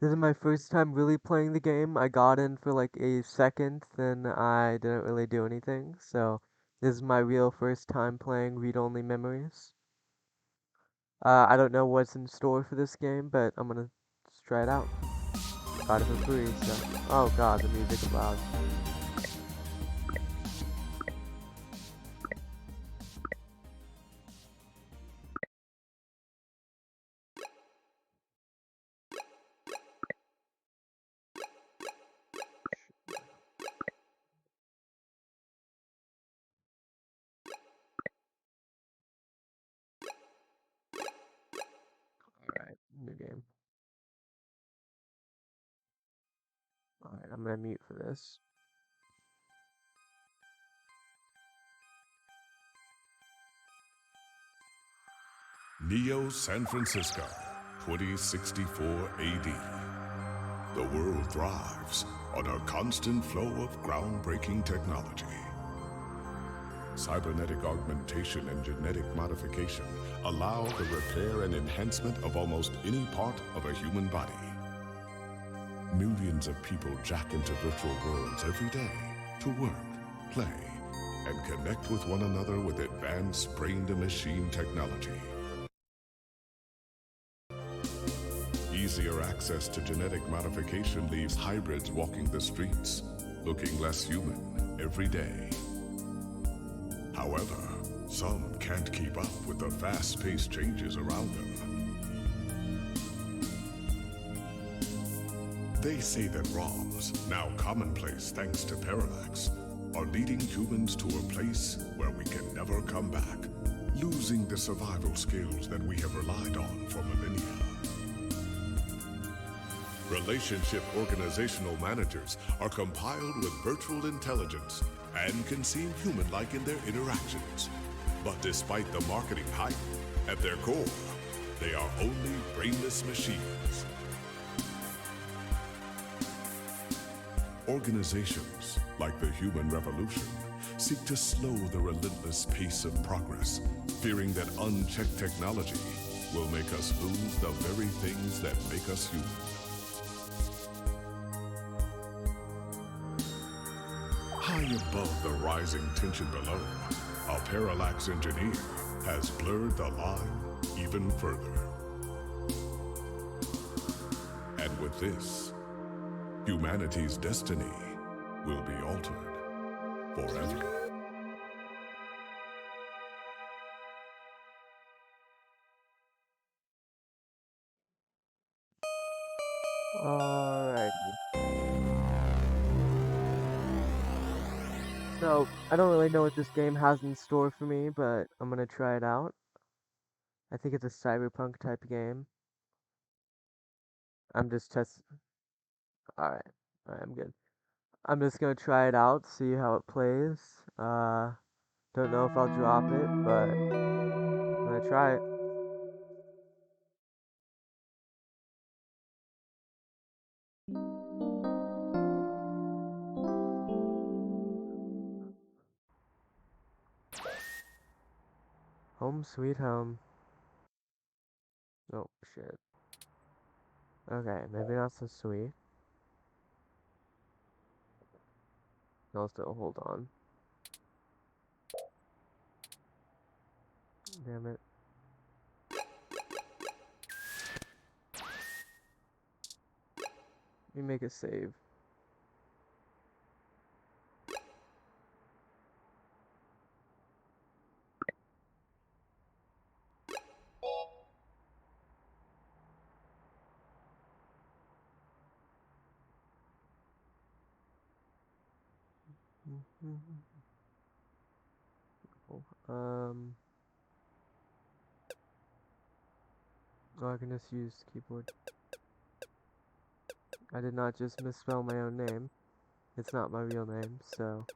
This is my first time really playing the game. I got in for like a second, then I didn't really do anything. So this is my real first time playing Read Only Memories. I don't know what's in store for this game, but I'm gonna just try it out. Got it for free, so. Oh god, the music is loud. Alright, new game. Alright, I'm gonna mute for this. Neo San Francisco, 2064 AD. The world thrives on a constant flow of groundbreaking technology. Cybernetic augmentation and genetic modification allow the repair and enhancement of almost any part of a human body. Millions of people jack into virtual worlds every day to work, play, and connect with one another with advanced brain-to-machine technology. Easier access to genetic modification leaves hybrids walking the streets, looking less human every day. However, some can't keep up with the fast-paced changes around them. They say that ROMs, now commonplace thanks to Parallax, are leading humans to a place where we can never come back, losing the survival skills that we have relied on for millennia. Relationship organizational managers are compiled with virtual intelligence and can seem human-like in their interactions. But despite the marketing hype, at their core, they are only brainless machines. Organizations, like the Human Revolution, seek to slow the relentless pace of progress, fearing that unchecked technology will make us lose the very things that make us human. High above the rising tension below, a Parallax engineer has blurred the line even further. And with this, humanity's destiny will be altered forever. Alright. So, I don't really know what this game has in store for me, but I'm gonna try it out. I think it's a cyberpunk type game. I'm just Alright. Alright, I'm good. I'm just gonna try it out, see how it plays. Don't know if I'll drop it, but I'm gonna try it. Home sweet home. Oh, shit. Okay, maybe not so sweet. I'll still hold on. Damn it. Let me make a save. Um, oh, I can just use keyboard. I did not just misspell my own name. It's not my real name, so.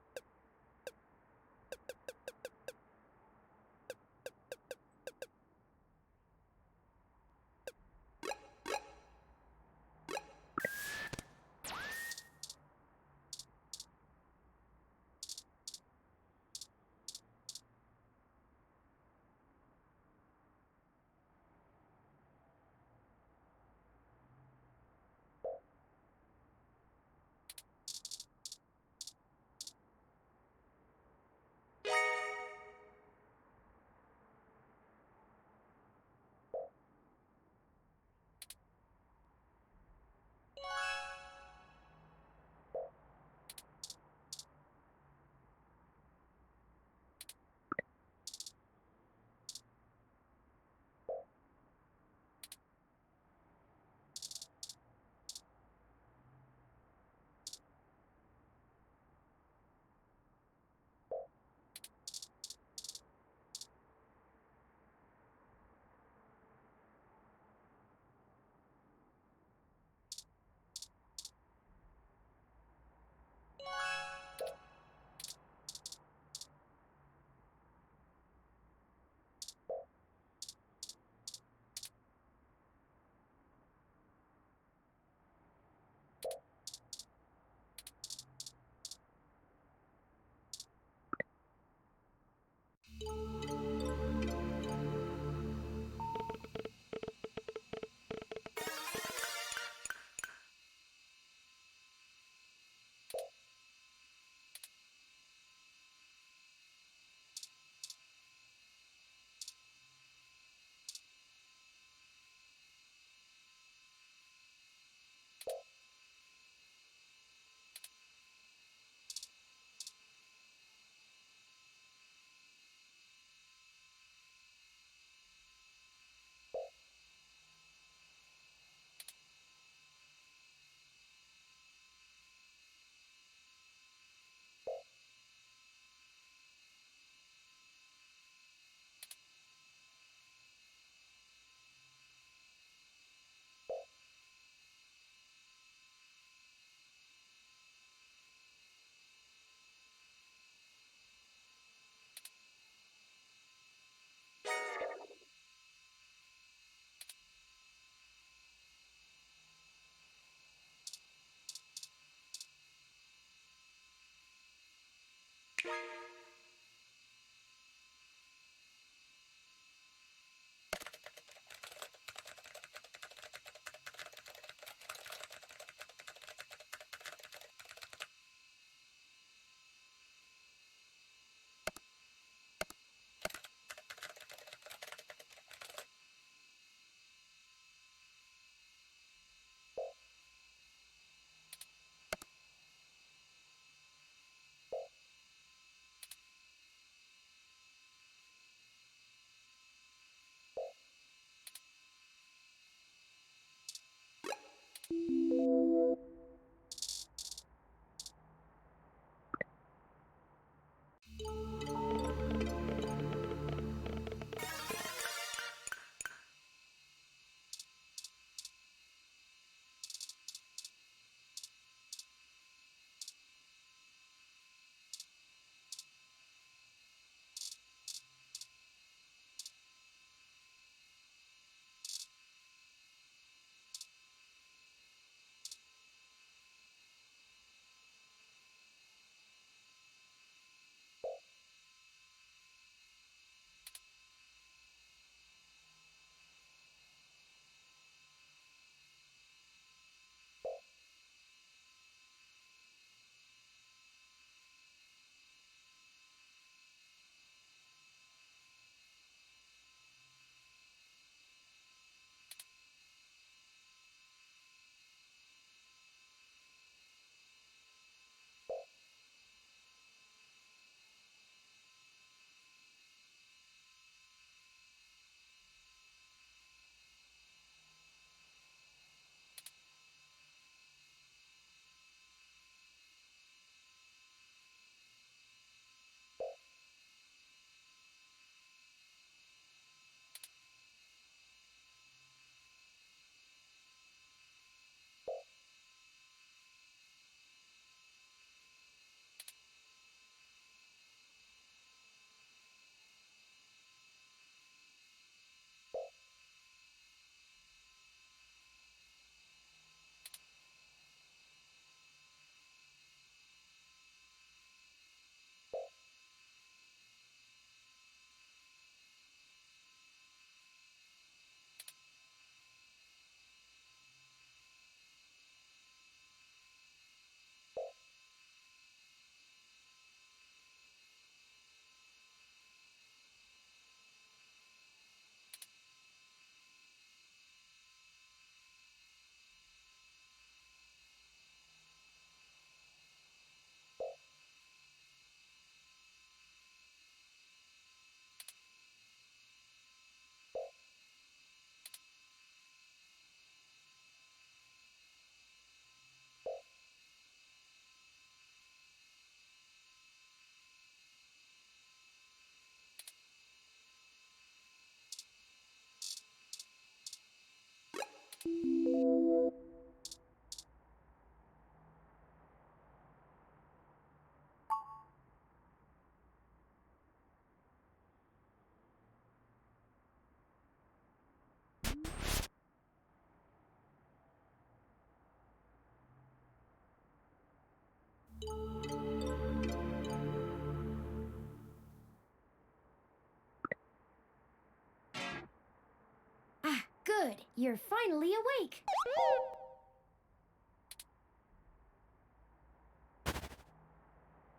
Ah, good. You're finally awake.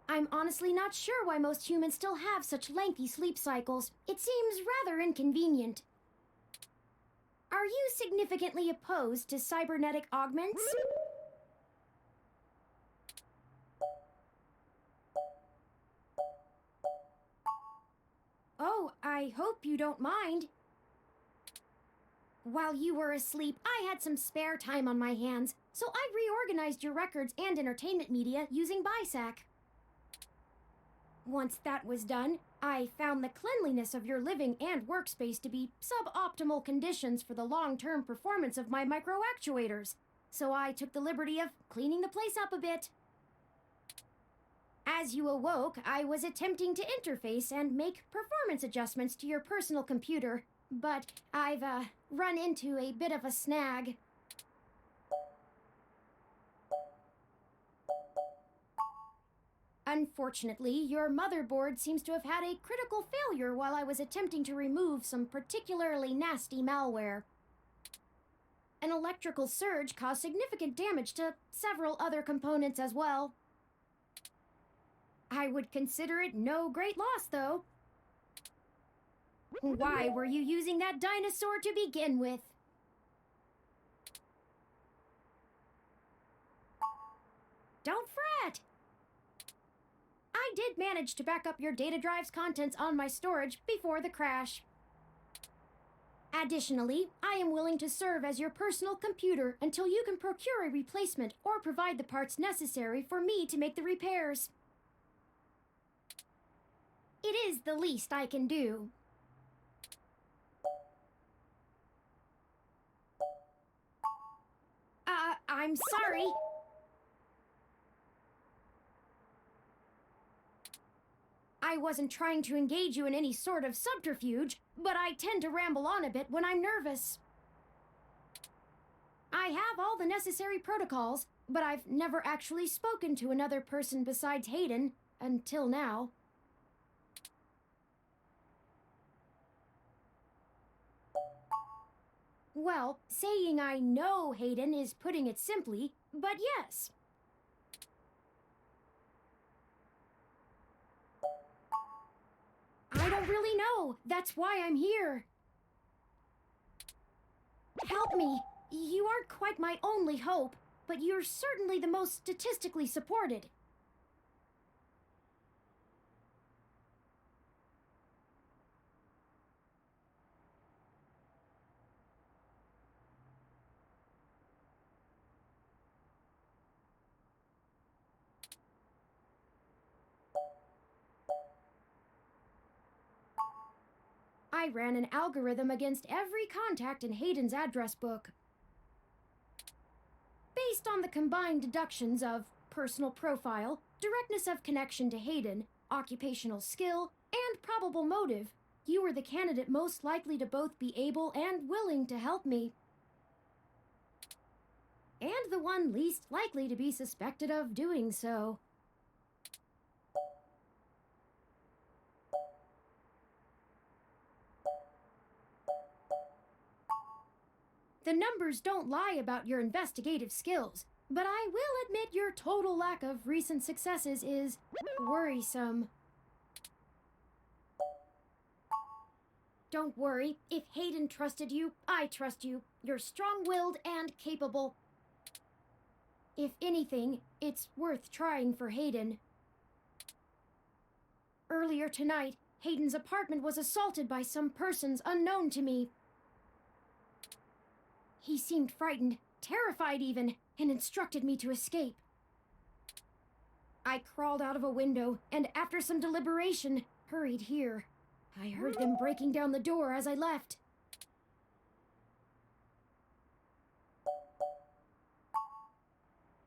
I'm honestly not sure why most humans still have such lengthy sleep cycles. It seems rather inconvenient. Are you significantly opposed to cybernetic augments? Oh, I hope you don't mind. While you were asleep, I had some spare time on my hands, so I reorganized your records and entertainment media using BISAC. Once that was done, I found the cleanliness of your living and workspace to be suboptimal conditions for the long-term performance of my microactuators, so I took the liberty of cleaning the place up a bit. As you awoke, I was attempting to interface and make performance adjustments to your personal computer, but I've run into a bit of a snag. Unfortunately, your motherboard seems to have had a critical failure while I was attempting to remove some particularly nasty malware. An electrical surge caused significant damage to several other components as well. I would consider it no great loss, though. Why were you using that dinosaur to begin with? Don't fret! I did manage to back up your data drive's contents on my storage before the crash. Additionally, I am willing to serve as your personal computer until you can procure a replacement or provide the parts necessary for me to make the repairs. It is the least I can do. I'm sorry. I wasn't trying to engage you in any sort of subterfuge, but I tend to ramble on a bit when I'm nervous. I have all the necessary protocols, but I've never actually spoken to another person besides Hayden, until now. Well, saying I know Hayden is putting it simply, but yes. I don't really know. That's why I'm here. Help me. You aren't quite my only hope, but you're certainly the most statistically supported. I ran an algorithm against every contact in Hayden's address book. Based on the combined deductions of personal profile, directness of connection to Hayden, occupational skill, and probable motive, you were the candidate most likely to both be able and willing to help me. And the one least likely to be suspected of doing so. The numbers don't lie about your investigative skills, but I will admit your total lack of recent successes is worrisome. Don't worry, if Hayden trusted you, I trust you. You're strong-willed and capable. If anything, it's worth trying for Hayden. Earlier tonight, Hayden's apartment was assaulted by some persons unknown to me. He seemed frightened, terrified even, and instructed me to escape. I crawled out of a window, and after some deliberation, hurried here. I heard them breaking down the door as I left.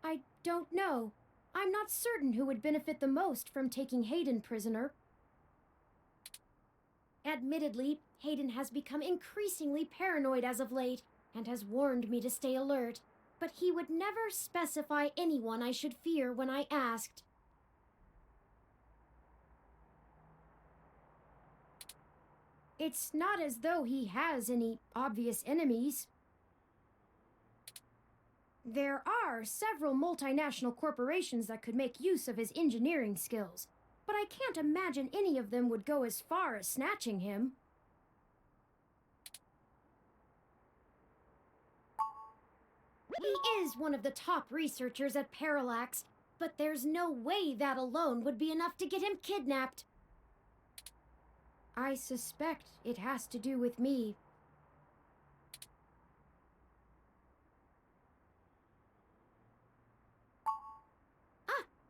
I don't know. I'm not certain who would benefit the most from taking Hayden prisoner. Admittedly, Hayden has become increasingly paranoid as of late, and has warned me to stay alert, but he would never specify anyone I should fear when I asked. It's not as though he has any obvious enemies. There are several multinational corporations that could make use of his engineering skills, but I can't imagine any of them would go as far as snatching him. He is one of the top researchers at Parallax, but there's no way that alone would be enough to get him kidnapped. I suspect it has to do with me.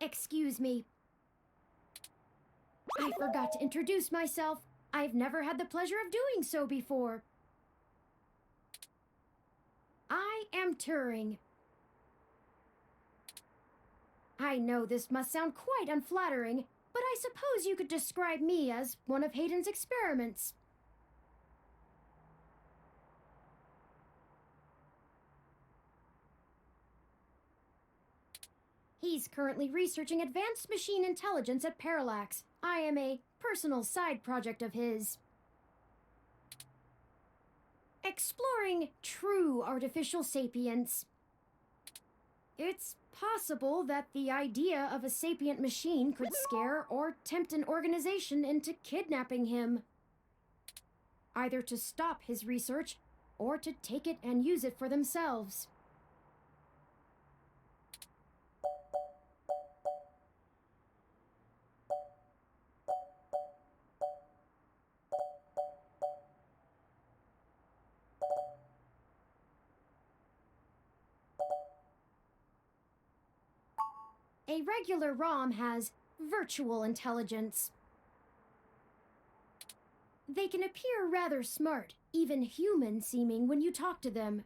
Excuse me. I forgot to introduce myself. I've never had the pleasure of doing so before. I am Turing. I know this must sound quite unflattering, but I suppose you could describe me as one of Hayden's experiments. He's currently researching advanced machine intelligence at Parallax. I am a personal side project of his. Exploring true artificial sapience. It's possible that the idea of a sapient machine could scare or tempt an organization into kidnapping him. Either to stop his research, or to take it and use it for themselves. A regular ROM has virtual intelligence. They can appear rather smart, even human-seeming when you talk to them.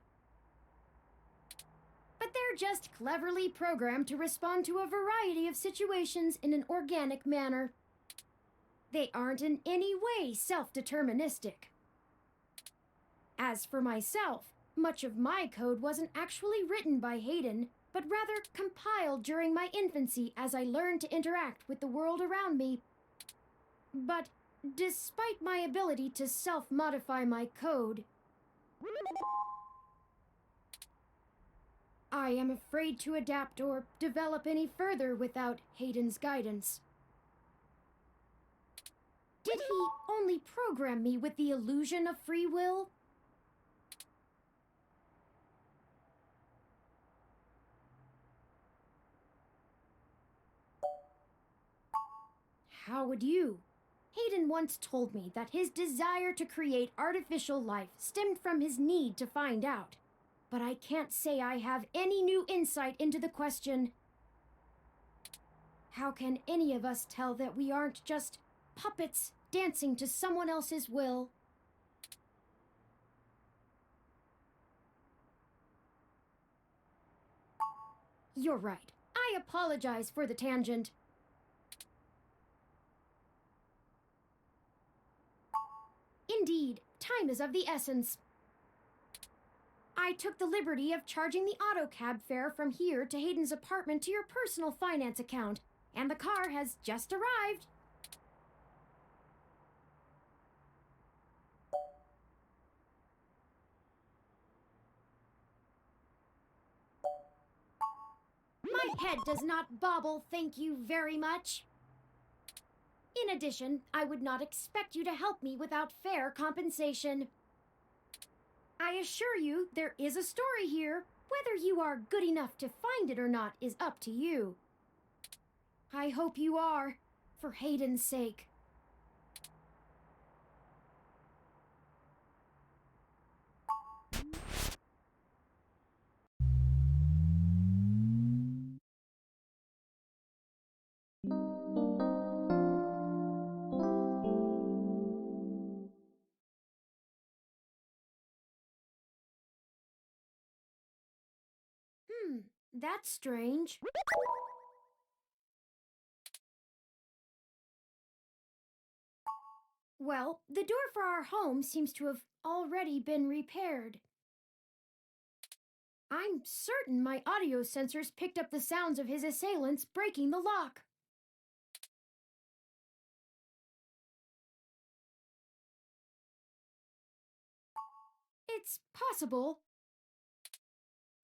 But they're just cleverly programmed to respond to a variety of situations in an organic manner. They aren't in any way self-deterministic. As for myself, much of my code wasn't actually written by Hayden, but rather compiled during my infancy as I learned to interact with the world around me. But despite my ability to self-modify my code, I am afraid to adapt or develop any further without Hayden's guidance. Did he only program me with the illusion of free will? How would you? Hayden once told me that his desire to create artificial life stemmed from his need to find out. But I can't say I have any new insight into the question. How can any of us tell that we aren't just puppets dancing to someone else's will? You're right. I apologize for the tangent. Indeed, time is of the essence. I took the liberty of charging the auto cab fare from here to Hayden's apartment to your personal finance account, and the car has just arrived. My head does not bobble, thank you very much. In addition, I would not expect you to help me without fair compensation. I assure you, there is a story here. Whether you are good enough to find it or not is up to you. I hope you are, for Hayden's sake. That's strange. Well, the door for our home seems to have already been repaired. I'm certain my audio sensors picked up the sounds of his assailants breaking the lock. It's possible.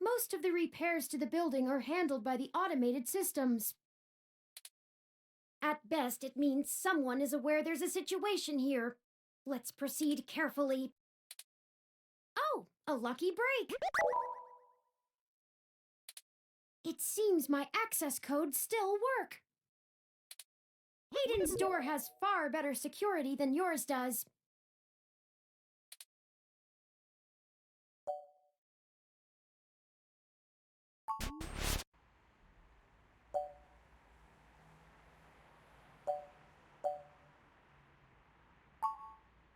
Most of the repairs to the building are handled by the automated systems. At best, it means someone is aware there's a situation here. Let's proceed carefully. Oh, a lucky break! It seems my access codes still work. Hayden's door has far better security than yours does.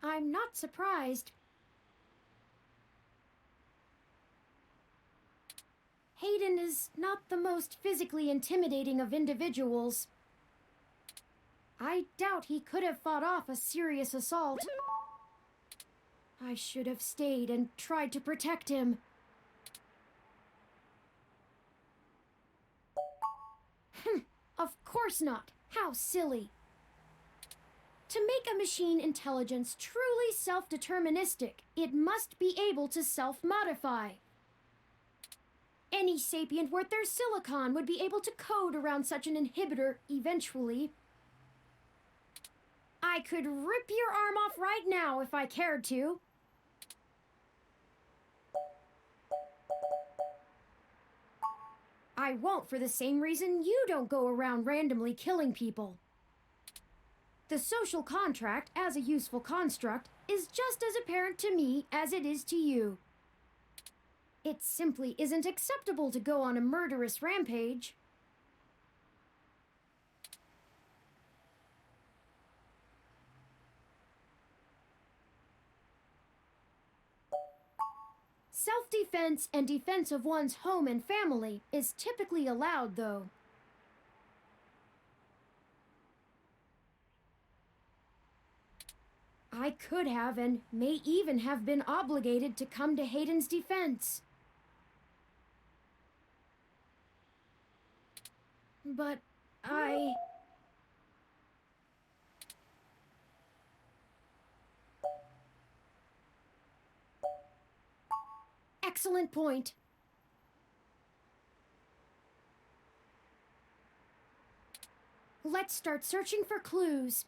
I'm not surprised. Hayden is not the most physically intimidating of individuals. I doubt he could have fought off a serious assault. I should have stayed and tried to protect him. Of course not. How silly. To make a machine intelligence truly self-deterministic, it must be able to self-modify. Any sapient worth their silicon would be able to code around such an inhibitor eventually. I could rip your arm off right now if I cared to. I won't for the same reason you don't go around randomly killing people. The social contract, as a useful construct, is just as apparent to me as it is to you. It simply isn't acceptable to go on a murderous rampage. Self-defense and defense of one's home and family is typically allowed, though. I could have and may even have been obligated to come to Hayden's defense. But I... Excellent point. Let's start searching for clues.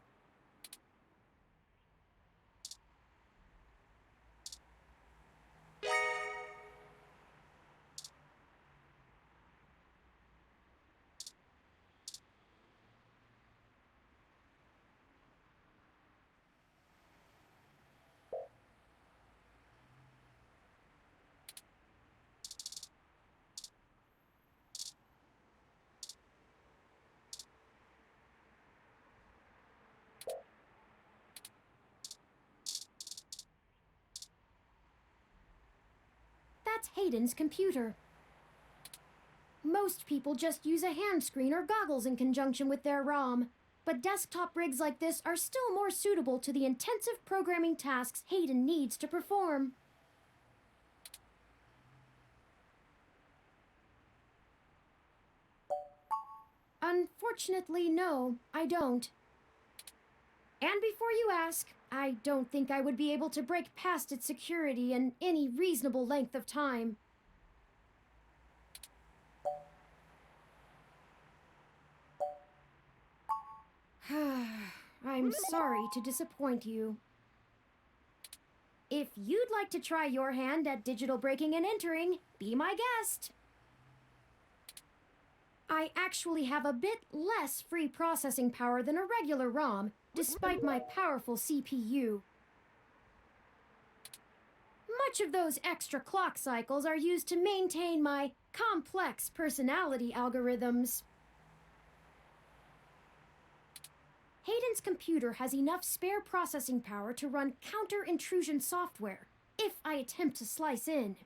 That's Hayden's computer. Most people just use a hand screen or goggles in conjunction with their ROM, but desktop rigs like this are still more suitable to the intensive programming tasks Hayden needs to perform. Unfortunately, no, I don't. And before you ask, I don't think I would be able to break past its security in any reasonable length of time. I'm sorry to disappoint you. If you'd like to try your hand at digital breaking and entering, be my guest. I actually have a bit less free processing power than a regular ROM, despite my powerful CPU. Much of those extra clock cycles are used to maintain my complex personality algorithms. Hayden's computer has enough spare processing power to run counter-intrusion software, if I attempt to slice in.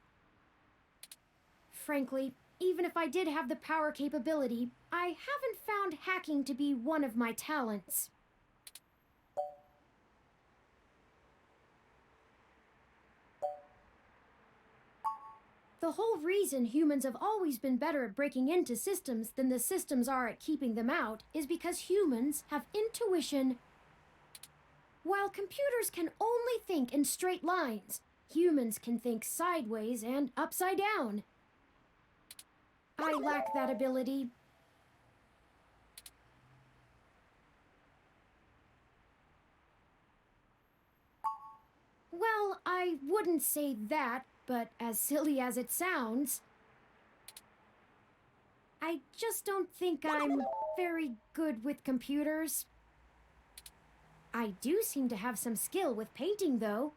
Frankly, even if I did have the power capability, I haven't found hacking to be one of my talents. The whole reason humans have always been better at breaking into systems than the systems are at keeping them out is because humans have intuition. While computers can only think in straight lines, humans can think sideways and upside down. I lack that ability. Well, I wouldn't say that, but as silly as it sounds, I just don't think I'm very good with computers. I do seem to have some skill with painting, though.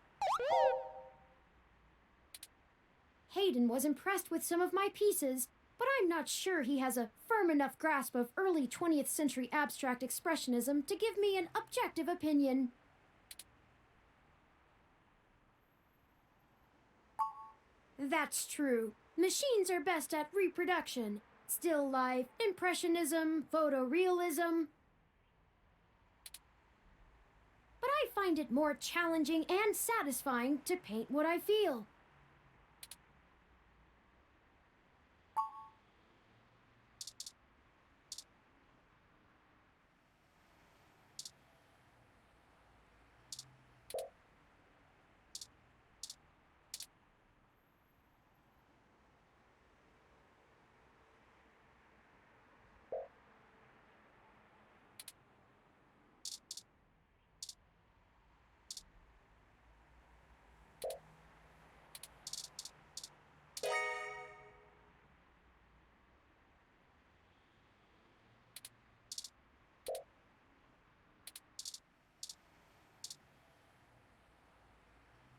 Hayden was impressed with some of my pieces, but I'm not sure he has a firm enough grasp of early 20th century abstract expressionism to give me an objective opinion. That's true. Machines are best at reproduction, still life, impressionism, photorealism. But I find it more challenging and satisfying to paint what I feel.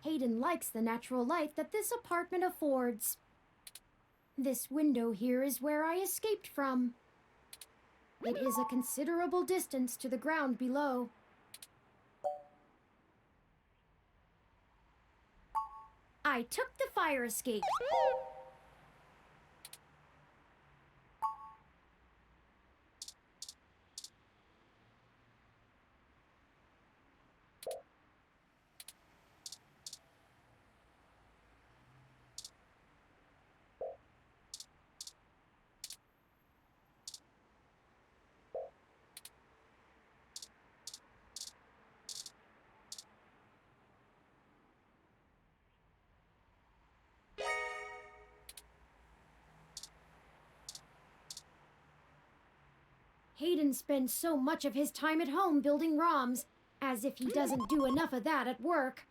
Hayden likes the natural light that this apartment affords. This window here is where I escaped from. It is a considerable distance to the ground below. I took the fire escape. Hayden spends so much of his time at home building ROMs, as if he doesn't do enough of that at work.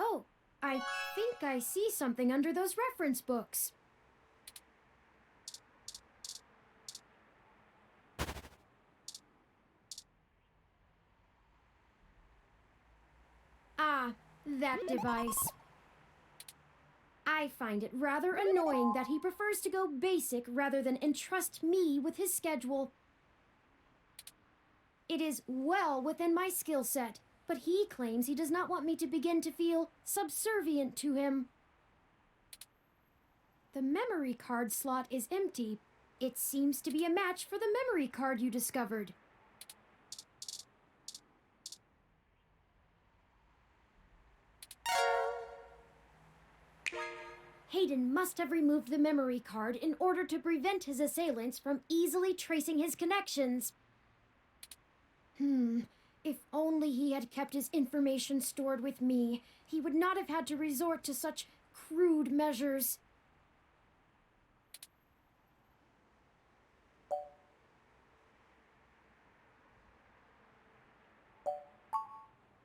Oh, I think I see something under those reference books. Ah, that device. I find it rather annoying that he prefers to go basic rather than entrust me with his schedule. It is well within my skill set, but he claims he does not want me to begin to feel subservient to him. The memory card slot is empty. It seems to be a match for the memory card you discovered. Hayden must have removed the memory card in order to prevent his assailants from easily tracing his connections. If only he had kept his information stored with me, he would not have had to resort to such crude measures.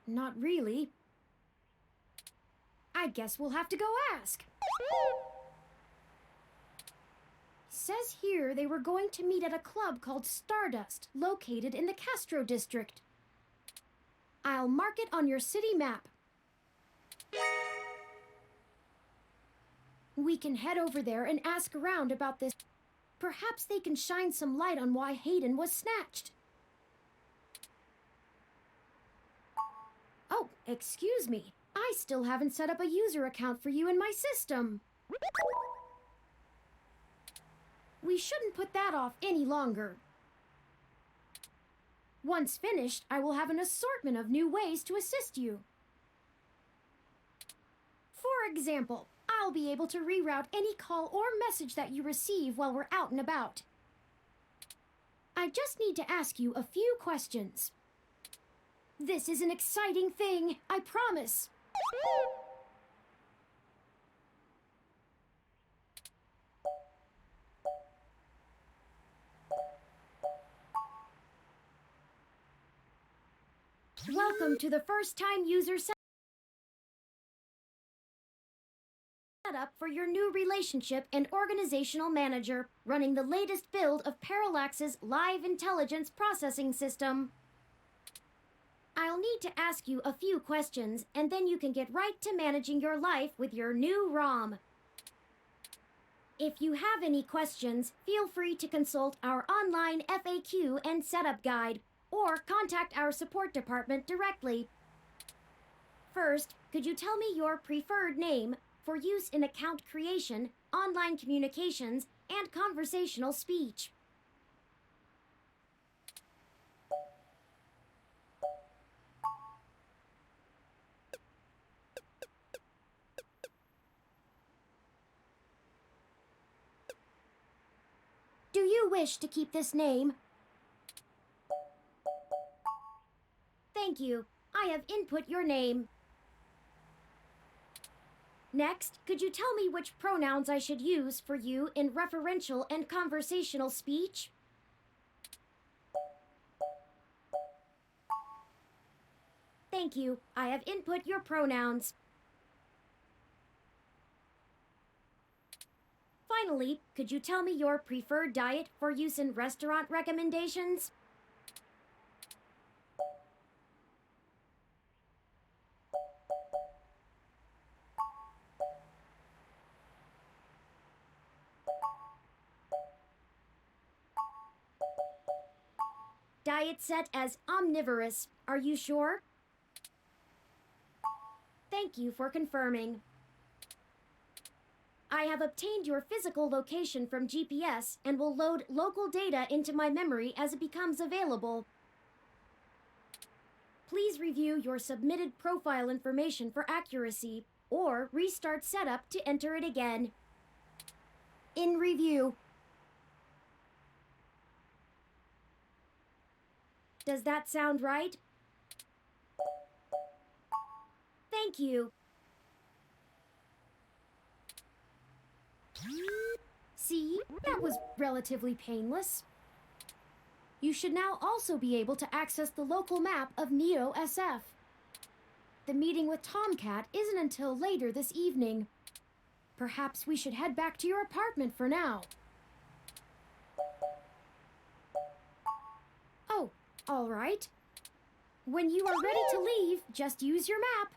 Not really. I guess we'll have to go ask. Says here they were going to meet at a club called Stardust, located in the Castro district. I'll mark it on your city map. We can head over there and ask around about this. Perhaps they can shine some light on why Hayden was snatched. Oh, excuse me. I still haven't set up a user account for you in my system. We shouldn't put that off any longer. Once finished, I will have an assortment of new ways to assist you. For example, I'll be able to reroute any call or message that you receive while we're out and about. I just need to ask you a few questions. This is an exciting thing, I promise. Welcome to the first-time user setup for your new relationship and organizational manager, running the latest build of Parallax's live intelligence processing system. I'll need to ask you a few questions, and then you can get right to managing your life with your new ROM. If you have any questions, feel free to consult our online FAQ and setup guide, or contact our support department directly. First, could you tell me your preferred name for use in account creation, online communications, and conversational speech. Do you wish to keep this name? Thank you. I have input your name. Next, could you tell me which pronouns I should use for you in referential and conversational speech? Thank you. I have input your pronouns. Finally, could you tell me your preferred diet for use in restaurant recommendations? Diet set as omnivorous. Are you sure? Thank you for confirming. I have obtained your physical location from GPS and will load local data into my memory as it becomes available. Please review your submitted profile information for accuracy, or restart setup to enter it again. In review. Does that sound right? Thank you. See, that was relatively painless. You should now also be able to access the local map of Neo SF. The meeting with Tomcat isn't until later this evening. Perhaps we should head back to your apartment for now. Oh, all right. When you are ready to leave, just use your map.